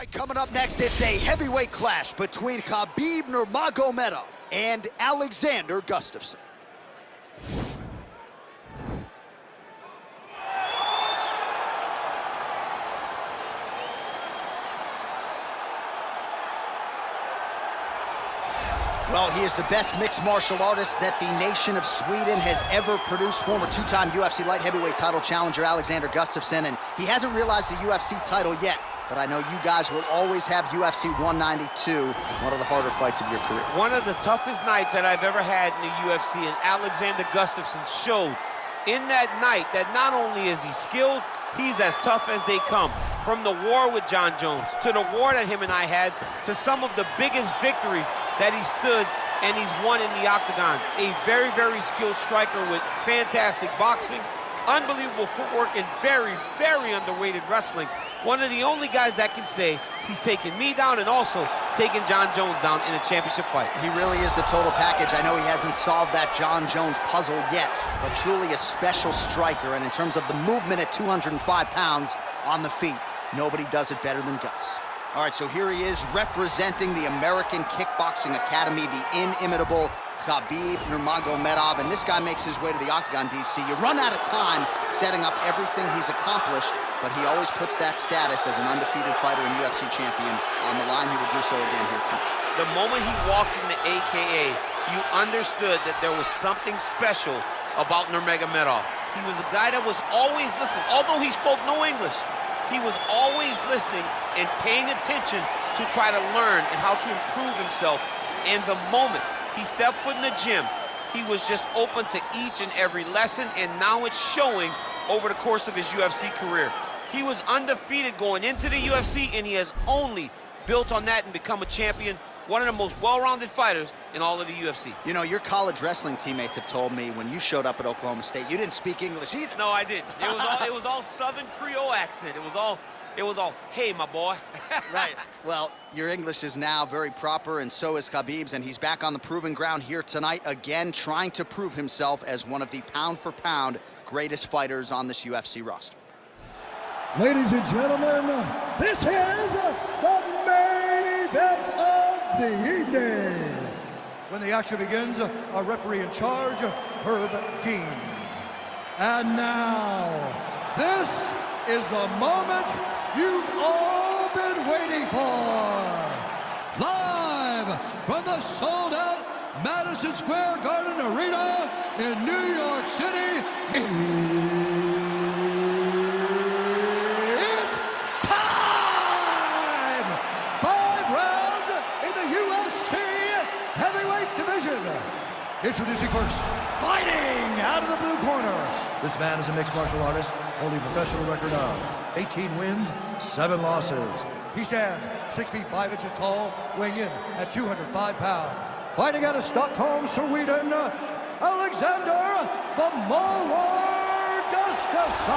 right, coming up next, it's a heavyweight clash between Khabib Nurmagomedov and Alexander Gustafsson. Well, he is the best mixed martial artist that the nation of Sweden has ever produced. Former two-time UFC light heavyweight title challenger Alexander Gustafsson, and he hasn't realized the UFC title yet, but I know you guys will always have UFC 192, one of the harder fights of your career. One of the toughest nights that I've ever had in the UFC, and Alexander Gustafsson showed in that night that not only is he skilled, he's as tough as they come. From the war with John Jones, to the war that him and I had, to some of the biggest victories that he stood and he's won in the octagon. A very, very skilled striker with fantastic boxing, unbelievable footwork, and very, very underrated wrestling. One of the only guys that can say he's taken me down and also taken John Jones down in a championship fight. He really is the total package. I know he hasn't solved that John Jones puzzle yet, but truly a special striker. And in terms of the movement at 205 pounds on the feet, nobody does it better than Gus. All right, so here he is representing the American Kickboxing Academy, the inimitable Khabib Nurmagomedov, and this guy makes his way to the octagon, DC. You run out of time setting up everything he's accomplished, but he always puts that status as an undefeated fighter and UFC champion on the line. He will do so again here tonight. The moment he walked in the AKA, you understood that there was something special about Nurmagomedov. He was a guy that was always listening. Although he spoke no English, he was always listening and paying attention to try to learn and how to improve himself. And the moment he stepped foot in the gym, he was just open to each and every lesson, and now it's showing over the course of his UFC career. He was undefeated going into the UFC, and he has only built on that and become a champion, one of the most well-rounded fighters in all of the UFC. You know, your college wrestling teammates have told me when you showed up at Oklahoma State, you didn't speak English either. No, I didn't. It was all Southern Creole accent. It was all, hey, my boy. Right. Well, your English is now very proper, and so is Khabib's, and he's back on the proving ground here tonight, again, trying to prove himself as one of the pound-for-pound greatest fighters on this UFC roster. Ladies and gentlemen, this is the main event of the evening. When the action begins, our referee in charge, Herb Dean. And now, this is the moment you've all been waiting for. Live from the sold-out Madison Square Garden Arena in New York City, it's time! 5 rounds in the UFC heavyweight division. Introducing first, fighting out of the blue corner. This man is a mixed martial artist, holding a professional record of 18 wins, 7 losses. He stands 6 feet 5 inches tall, weighing in at 205 pounds. Fighting out of Stockholm, Sweden, Alexander the Mauler Gustafsson.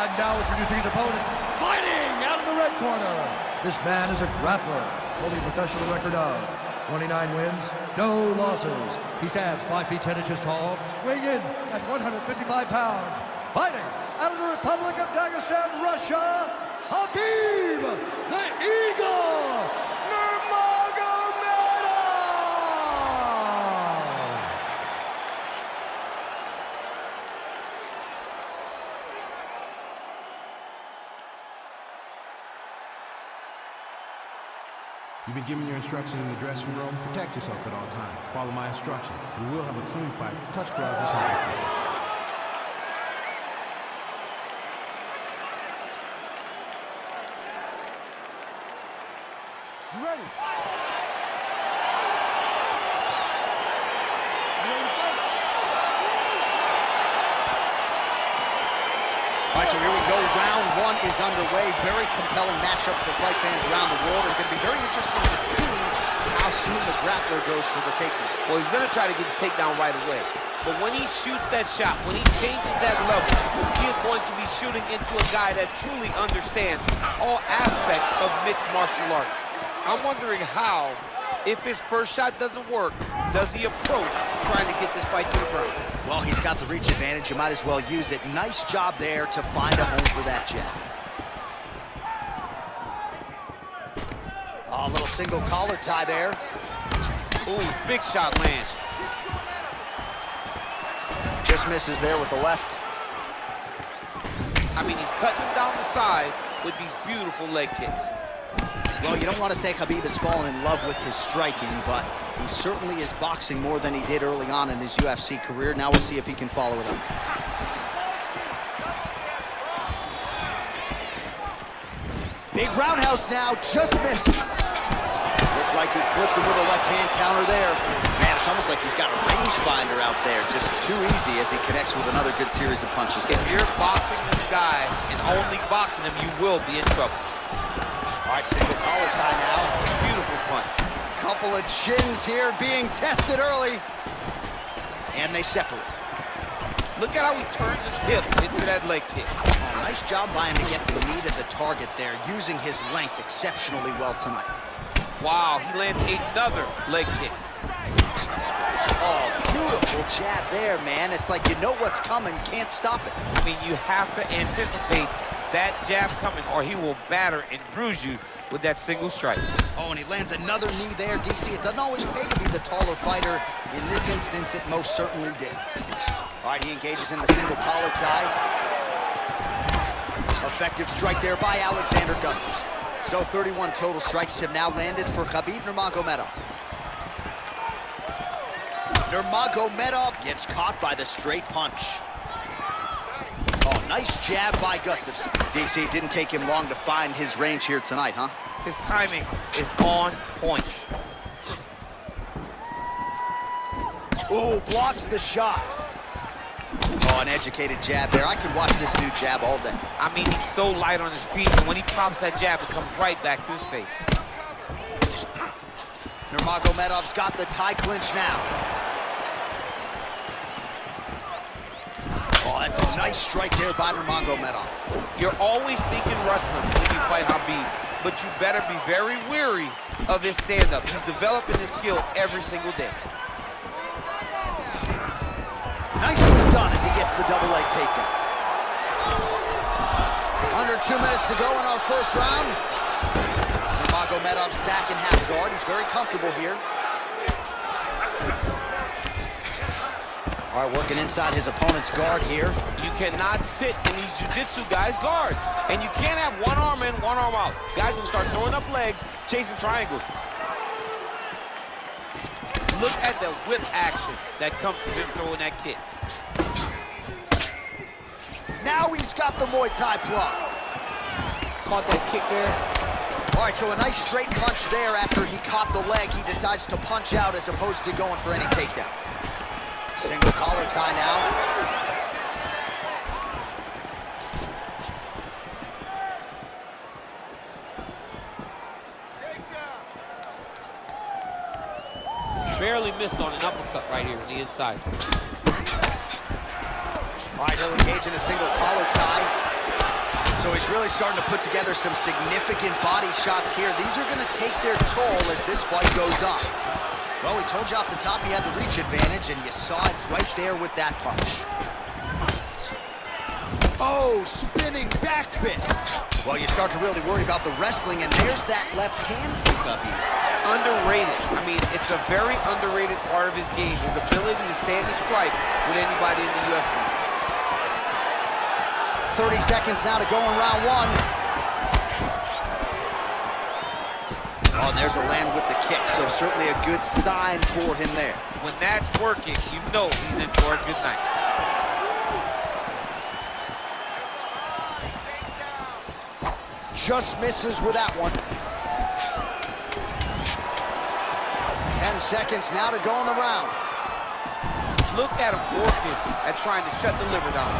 And now introducing his opponent, fighting out of the red corner. This man is a grappler, holding a professional record of 29 wins, no losses. He stands 5 feet 10 inches tall, weighing in at 155 pounds. Fighting out of the Republic of Dagestan, Russia, Khabib the Eagle Nurmagomedov. You've been given your instructions in the dressing room. Protect yourself at all times. Follow my instructions. We will have a clean fight. Touch gloves is my official. You ready? All right, so here we go. Round 1 is underway. Very compelling matchup for fight fans around the world. It's going to be very interesting to see how soon the grappler goes for the takedown. Well, he's going to try to get the takedown right away. But when he shoots that shot, when he changes that level, he is going to be shooting into a guy that truly understands all aspects of mixed martial arts. I'm wondering how, if his first shot doesn't work, does he approach trying to get this fight to the ground? Well, he's got the reach advantage. You might as well use it. Nice job there to find a home for that jab. single collar tie there. Ooh, big shot lands. Just misses there with the left. I mean, he's cutting him down to size with these beautiful leg kicks. Well, you don't want to say Khabib has fallen in love with his striking, but he certainly is boxing more than he did early on in his UFC career. Now we'll see if he can follow it up. Big roundhouse now, just misses. Looks like he clipped him with a left-hand counter there. Man, it's almost like he's got a rangefinder out there. Just too easy as he connects with another good series of punches there. If you're boxing this guy and only boxing him, you will be in trouble. All right, single collar tie now. Beautiful punch. Couple of chins here being tested early. And they separate. Look at how he turns his hip into that leg kick. Oh, nice job by him to get the meat of the target there, using his length exceptionally well tonight. Wow, he lands another leg kick. Oh, beautiful jab there, man. It's like you know what's coming, can't stop it. I mean, you have to anticipate that jab coming or he will batter and bruise you with that single strike. Oh, and he lands another knee there, DC. It doesn't always pay to be the taller fighter. In this instance, it most certainly did. All right, he engages in the single collar tie. Effective strike there by Alexander Gustafsson. So 31 total strikes have now landed for Khabib Nurmagomedov. Nurmagomedov gets caught by the straight punch. Oh, nice jab by Gustafsson. DC, didn't take him long to find his range here tonight, huh? His timing is on point. Oh, blocks the shot. Oh, an educated jab there. I could watch this dude jab all day. I mean, he's so light on his feet, and when he pops that jab, it comes right back to his face. Nurmagomedov's got the tie clinch now. Oh, that's a nice strike there by Nurmagomedov. You're always thinking wrestling when you fight Khabib, but you better be very wary of his stand-up. He's developing his skill every single day. Nicely done as he gets the double leg takedown. Under 2 minutes to go in our first round. Nurmagomedov's back in half guard. He's very comfortable here. All right, working inside his opponent's guard here. You cannot sit in these jiu-jitsu guys' guard. And you can't have one arm in, one arm out. Guys will start throwing up legs, chasing triangles. Look at the whip action that comes from him throwing that kick. Now he's got the Muay Thai plug. Caught that kick there. All right, so a nice straight punch there after he caught the leg. He decides to punch out as opposed to going for any takedown. Single collar tie now. Barely missed on an uppercut right here on the inside. All right, he'll engage in a single collar tie. So he's really starting to put together some significant body shots here. These are going to take their toll as this fight goes on. Well, we told you off the top he had the reach advantage, and you saw it right there with that punch. Oh, spinning back fist. Well, you start to really worry about the wrestling, and there's that left hand from Khabib. Underrated. I mean, it's a very underrated part of his game, his ability to stand and strike with anybody in the UFC. 30 seconds now to go in round one. Oh, and there's a land with the kick, so certainly a good sign for him there. When that's working, you know he's in for a good night. Just misses with that one. 10 seconds now to go in the round. Look at him working at trying to shut the liver down.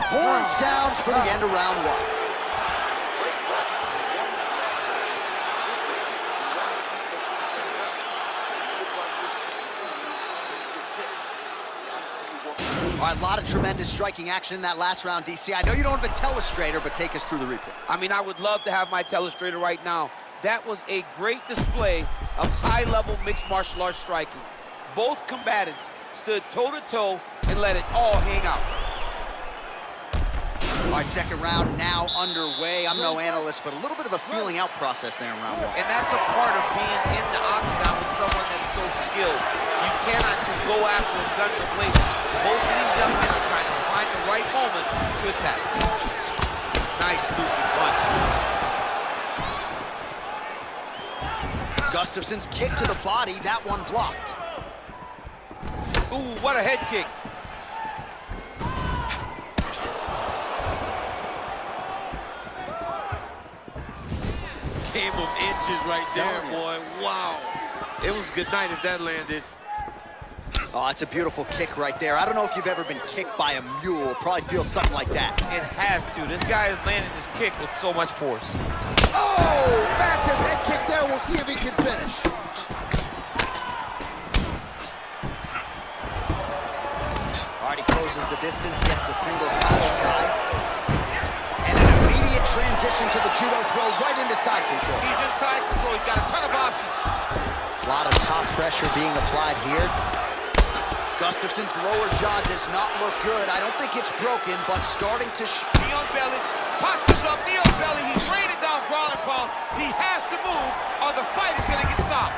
Horn sounds for the end of round one. All right, a lot of tremendous striking action in that last round, DC. I know you don't have a telestrator, but take us through the replay. I mean, I would love to have my telestrator right now. That was a great display of high-level mixed martial arts striking. Both combatants stood toe-to-toe and let it all hang out. All right, second round now underway. I'm no analyst, but a little bit of a feeling out process there in round one. And that's a part of being in the octagon with someone that's so skilled. You cannot just go after a guns blazing. Both of these young men are trying to find the right moment to attack. Nice looping punch. Gustafsson's kick to the body, that one blocked. Ooh, what a head kick. Game of inches right there, boy. Wow. It was good night if that landed. Oh, that's a beautiful kick right there. I don't know if you've ever been kicked by a mule. Probably feels something like that. It has to. This guy is landing this kick with so much force. Oh, massive head kick there. We'll see if he can finish. All right, he closes the distance, gets the single collar tie. And an immediate transition to the judo throw right into side control. He's in side control. He's got a ton of options. A lot of top pressure being applied here. Gustafsson's lower jaw does not look good. I don't think it's broken, but starting to... Knee on belly, postures up, knee on belly. He's raining down ground and pound. He has to move or the fight is going to get stopped.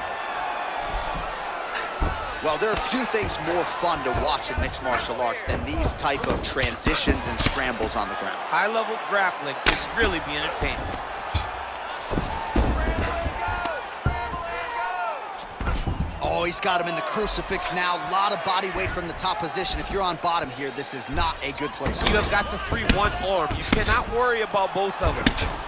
Well, there are few things more fun to watch in mixed martial arts than these type of transitions and scrambles on the ground. High-level grappling can really be entertaining. Oh, he's got him in the crucifix now. A lot of body weight from the top position. If you're on bottom here, this is not a good place. You have got to free one arm. You cannot worry about both of them.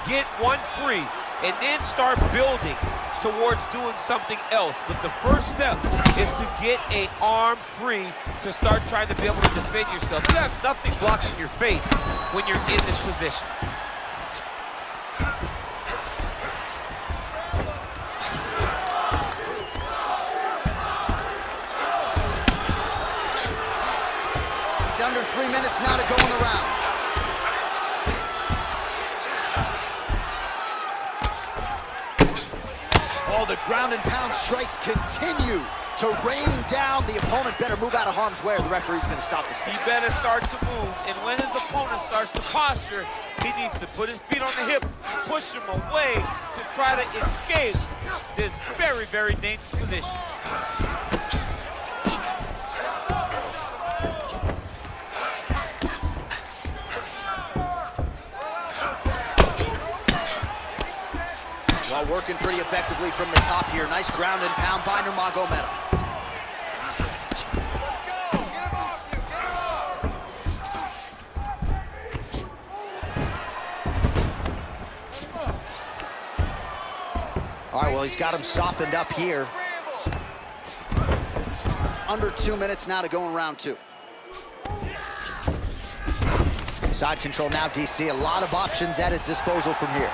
Get one free and then start building towards doing something else. But the first step is to get an arm free to start trying to be able to defend yourself. You have nothing blocking your face when you're in this position. Under 3 minutes now to go in the round. Oh, the ground and pound strikes continue to rain down. The opponent better move out of harm's way or the referee's going to stop this. He better start to move, and when his opponent starts to posture, he needs to put his feet on the hip, push him away to try to escape this very, very dangerous position. Well, working pretty effectively from the top here. Nice ground and pound by Nurmagomedov. All right, well, he's got him softened up here. Under 2 minutes now to go in round two. Side control now, DC. A lot of options at his disposal from here.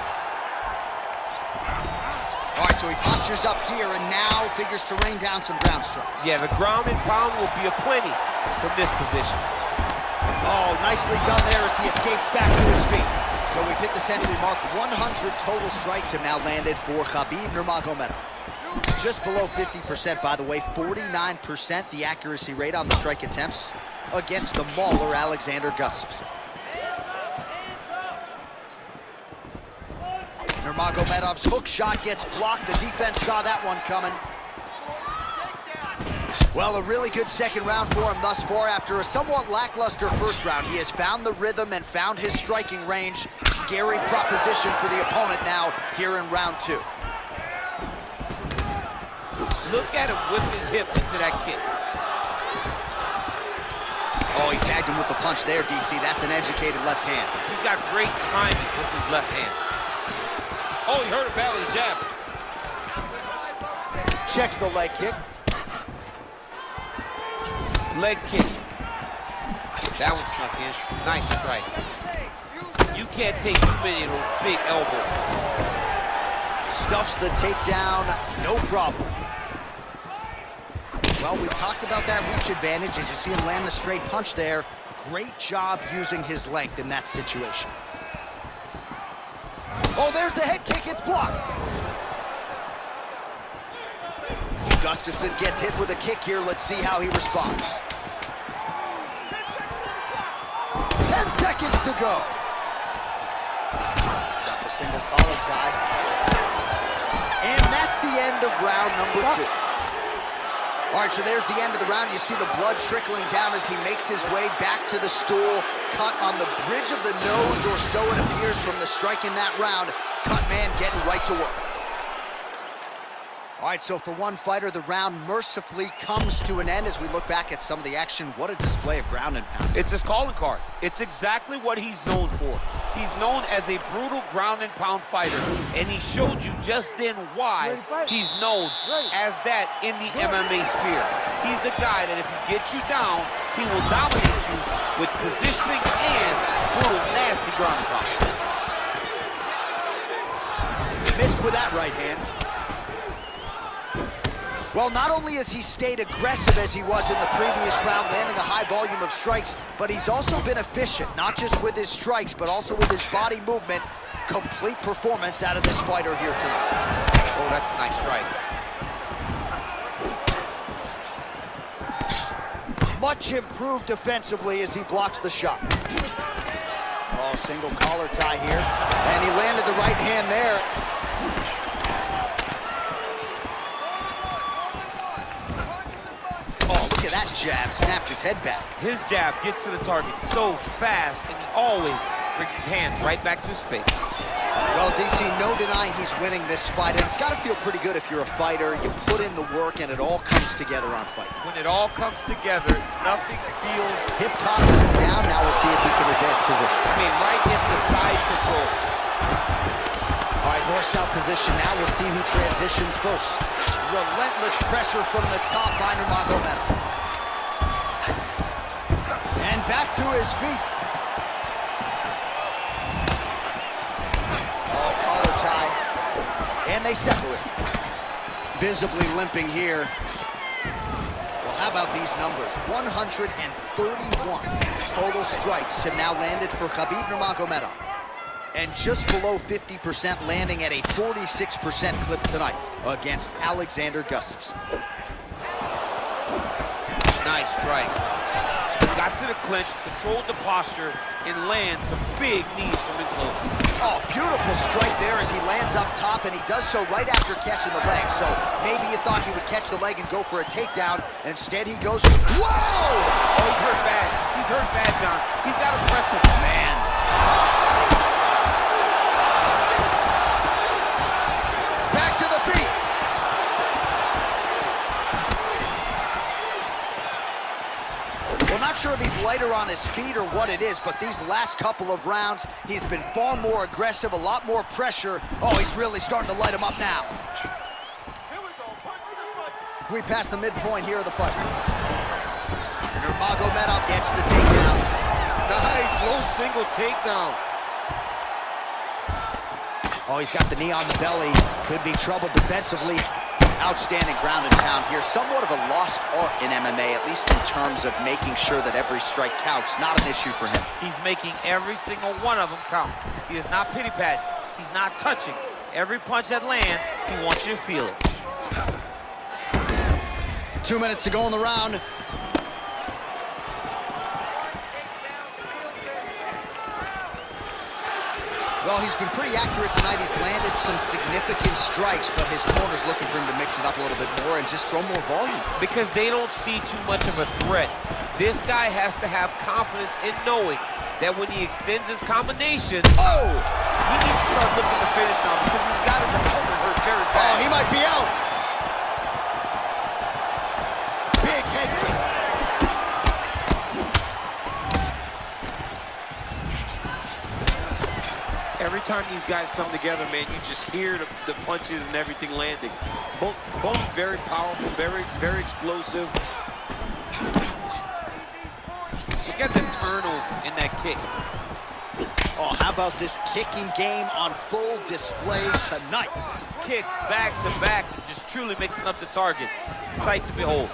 All right, so he postures up here and now figures to rain down some ground strikes. Yeah, the ground and pound will be a plenty from this position. Oh, nicely done there as he escapes back to his feet. So we've hit the century mark. 100 total strikes have now landed for Khabib Nurmagomedov. Just below 50%, by the way, 49% the accuracy rate on the strike attempts against the mauler Alexander Gustafsson. Nurmagomedov's hook shot gets blocked. The defense saw that one coming. Well, a really good second round for him thus far. After a somewhat lackluster first round, he has found the rhythm and found his striking range. Scary proposition for the opponent now here in round two. Look at him whip his hip into that kick. Oh, he tagged him with the punch there, DC. That's an educated left hand. He's got great timing with his left hand. Oh, he hurt him badly, the jab. Checks the leg kick. Leg kick. That one snuck in. Nice strike. You can't take too many of those big elbows. Stuffs the takedown, no problem. Well, we talked about that reach advantage as you see him land the straight punch there. Great job using his length in that situation. Oh, there's the head kick, it's blocked. Gustafsson gets hit with a kick here. Let's see how he responds. 10 seconds to go. single collar tie. And that's the end of round number 2. All right, so there's the end of the round. You see the blood trickling down as he makes his way back to the stool. Cut on the bridge of the nose, or so it appears from the strike in that round. Cut man getting right to work. All right, so for one fighter, the round mercifully comes to an end as we look back at some of the action. What a display of ground and pound. It's his calling card. It's exactly what he's known for. He's known as a brutal ground and pound fighter, and he showed you just then why he's known as that in the MMA sphere. He's the guy that if he gets you down, he will dominate you with positioning and brutal, nasty ground and pound. Missed with that right hand. Well, not only has he stayed aggressive as he was in the previous round, landing a high volume of strikes, but he's also been efficient, not just with his strikes, but also with his body movement. Complete performance out of this fighter here tonight. Oh, that's a nice strike. Much improved defensively as he blocks the shot. Oh, single collar tie here. And he landed the right hand there. Oh, look at that jab. Snapped his head back. His jab gets to the target so fast, and he always brings his hands right back to his face. Well, DC, no denying he's winning this fight, and it's got to feel pretty good if you're a fighter. You put in the work, and it all comes together on fight. When it all comes together, nothing feels... Hip tosses him down. Now we'll see if he can advance position. I mean, right into side control. All right, north-south position. Now we'll see who transitions first. Relentless pressure from the top by Nurmagomedov. And back to his feet. Oh, collar tie. And they separate. Visibly limping here. Well, how about these numbers? 131 total strikes have now landed for Khabib Nurmagomedov. And just below 50% landing at a 46% clip tonight against Alexander Gustafsson. Nice strike. Got to the clinch, controlled the posture, and lands some big knees from in close. Oh, beautiful strike there as he lands up top, and he does so right after catching the leg. So maybe you thought he would catch the leg and go for a takedown. Instead, he goes, whoa! Oh, he's hurt bad. He's hurt bad, John. He's got to press him. Man. Back to the feet. Well, not sure if he's lighter on his feet or what it is, but these last couple of rounds, he's been far more aggressive, a lot more pressure. Oh, he's really starting to light him up now. Here we go, punches and punches. We passed the midpoint here of the fight. Nurmagomedov gets the takedown. Nice, low single takedown. Oh, he's got the knee on the belly. Could be trouble defensively. Outstanding ground and pound here. Somewhat of a lost art in MMA, at least in terms of making sure that every strike counts. Not an issue for him. He's making every single one of them count. He is not pity-patting. He's not touching. Every punch that lands, he wants you to feel it. 2 minutes to go in the round. Well, he's been pretty accurate tonight. He's landed some significant strikes, but his corner's looking for him to mix it up a little bit more and just throw more volume. Because they don't see too much of a threat. This guy has to have confidence in knowing that when he extends his combination, he needs to start looking to finish now because he's got his opponent hurt very bad. Oh, he might be out. Big head kick. Every time these guys come together, man, you just hear the punches and everything landing. Both very powerful, very explosive. Look at the turnover in that kick. Oh, how about this kicking game on full display tonight? Kicks back to back, just truly mixing up the target. Sight to behold.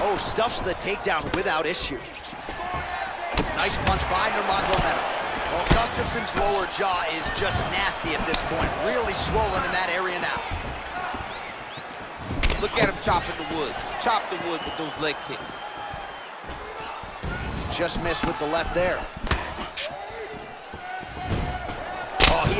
Oh, stuffs the takedown without issue. Nice punch by Nurmagomedov. Well, Gustafsson's lower jaw is just nasty at this point. Really swollen in that area now. Look at him chopping the wood. Chop the wood with those leg kicks. Just missed with the left there.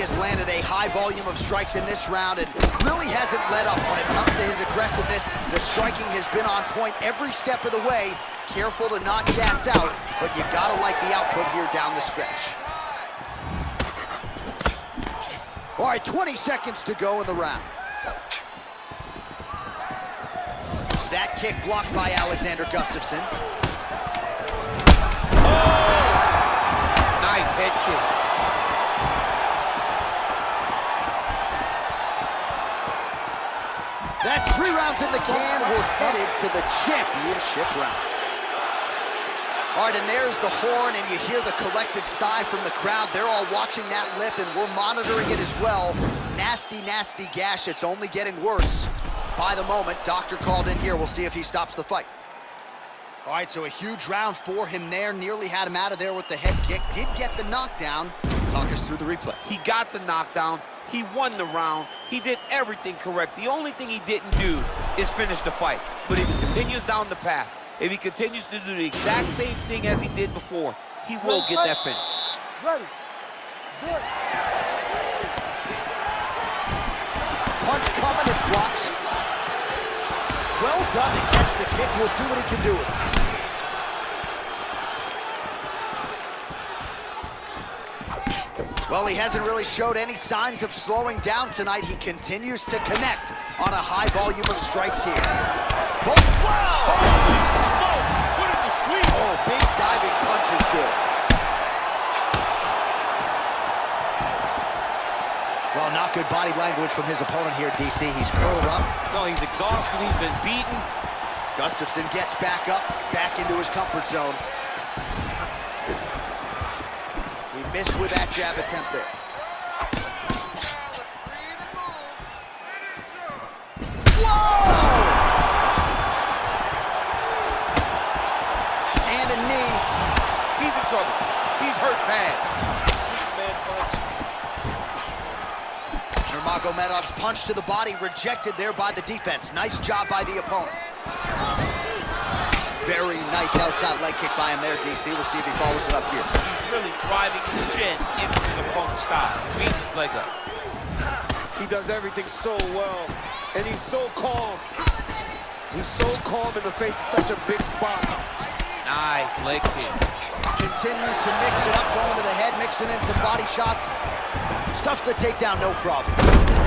has landed a high volume of strikes in this round and really hasn't let up when it comes to his aggressiveness. The striking has been on point every step of the way. Careful to not gas out, but you gotta like the output here down the stretch. All right, 20 seconds to go in the round. That kick blocked by Alexander Gustafsson. Nice head kick. That's 3 rounds in the can. We're headed to the championship rounds. All right, and there's the horn, and you hear the collective sigh from the crowd. They're all watching that lip, and we're monitoring it as well. Nasty, nasty gash. It's only getting worse by the moment. Doctor called in here. We'll see if he stops the fight. All right, so a huge round for him there. Nearly had him out of there with the head kick. Did get the knockdown. Talk us through the replay. He got the knockdown. He won the round. He did everything correct. The only thing he didn't do is finish the fight. But if he continues down the path, if he continues to do the exact same thing as he did before, he will get that finish. Ready. Good. Punch coming, it's blocked. Well done to catch the kick. We'll see what he can do with it. Well, he hasn't really showed any signs of slowing down tonight. He continues to connect on a high volume of strikes here. Oh, wow! Oh, big diving punch is good. Well, not good body language from his opponent here, DC. He's curled up. No, he's exhausted. He's been beaten. Gustafsson gets back up, back into his comfort zone. He missed with that jab attempt there. Whoa! And a knee. He's in trouble. He's hurt bad. Superman punch. Nurmagomedov's punch to the body rejected there by the defense. Nice job by the opponent. Very nice outside leg kick by him there, DC. We'll see if he follows it up here. He's really driving his chin into his opponent's style. Beats his leg up. He does everything so well, and he's so calm. He's so calm in the face of such a big spot. Nice leg kick. Continues to mix it up, going to the head, mixing in some body shots. Stuffs the takedown, no problem.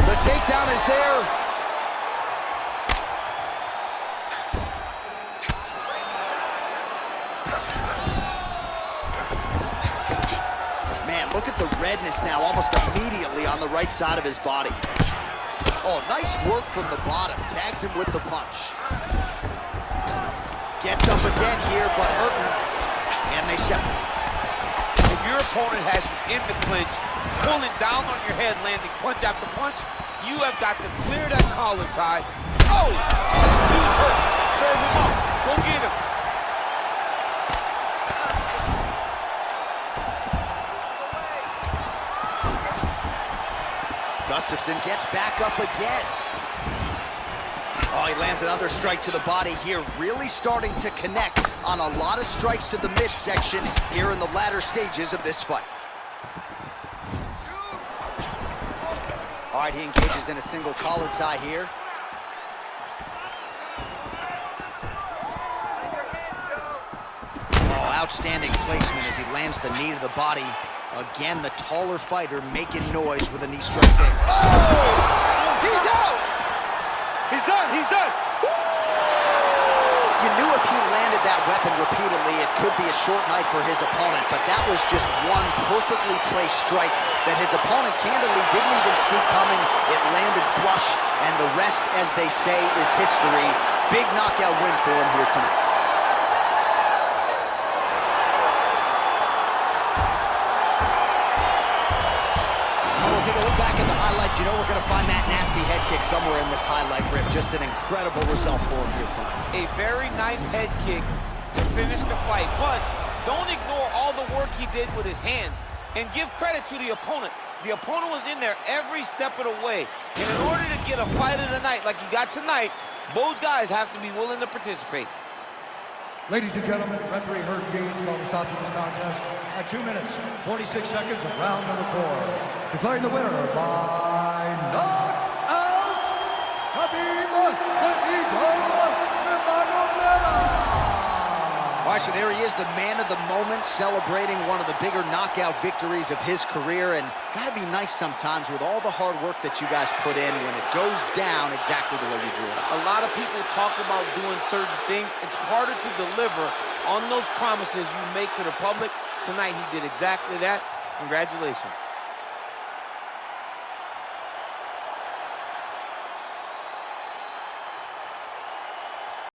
The takedown is there. Man, look at the redness now, almost immediately on the right side of his body. Oh, nice work from the bottom. Tags him with the punch. Gets up again here, but hurting. And they separate. If your opponent has you in the clinch, pulling down on your head, landing punch after punch, you have got to clear that collar tie. Oh! He's hurt. Serve him up. Go get him. Gustafsson gets back up again. Oh, he lands another strike to the body here, really starting to connect on a lot of strikes to the midsection here in the latter stages of this fight. All right, he engages in a single collar tie here. Oh, outstanding placement as he lands the knee to the body. Again, the taller fighter making noise with a knee strike there. Oh! He's out! He's done, he's done! You knew if he landed that weapon repeatedly, it could be a short night for his opponent, but that was just one perfectly placed strike that his opponent candidly didn't even see coming. It landed flush, and the rest, as they say, is history. Big knockout win for him here tonight. Take a look back at the highlights. You know we're going to find that nasty head kick somewhere in this highlight rip. Just an incredible result for him here tonight. A very nice head kick to finish the fight, but don't ignore all the work he did with his hands and give credit to the opponent. The opponent was in there every step of the way. And in order to get a fight of the night like he got tonight, both guys have to be willing to participate. Ladies and gentlemen, referee Herb Gaines called a stop to this contest at 2 minutes, 46 seconds of round number 4. Declaring the winner by knockout, Khabib Nurmagomedov. All right, so there he is, the man of the moment, celebrating one of the bigger knockout victories of his career. And gotta be nice sometimes with all the hard work that you guys put in when it goes down exactly the way you drew it up. A lot of people talk about doing certain things. It's harder to deliver on those promises you make to the public. Tonight, he did exactly that. Congratulations.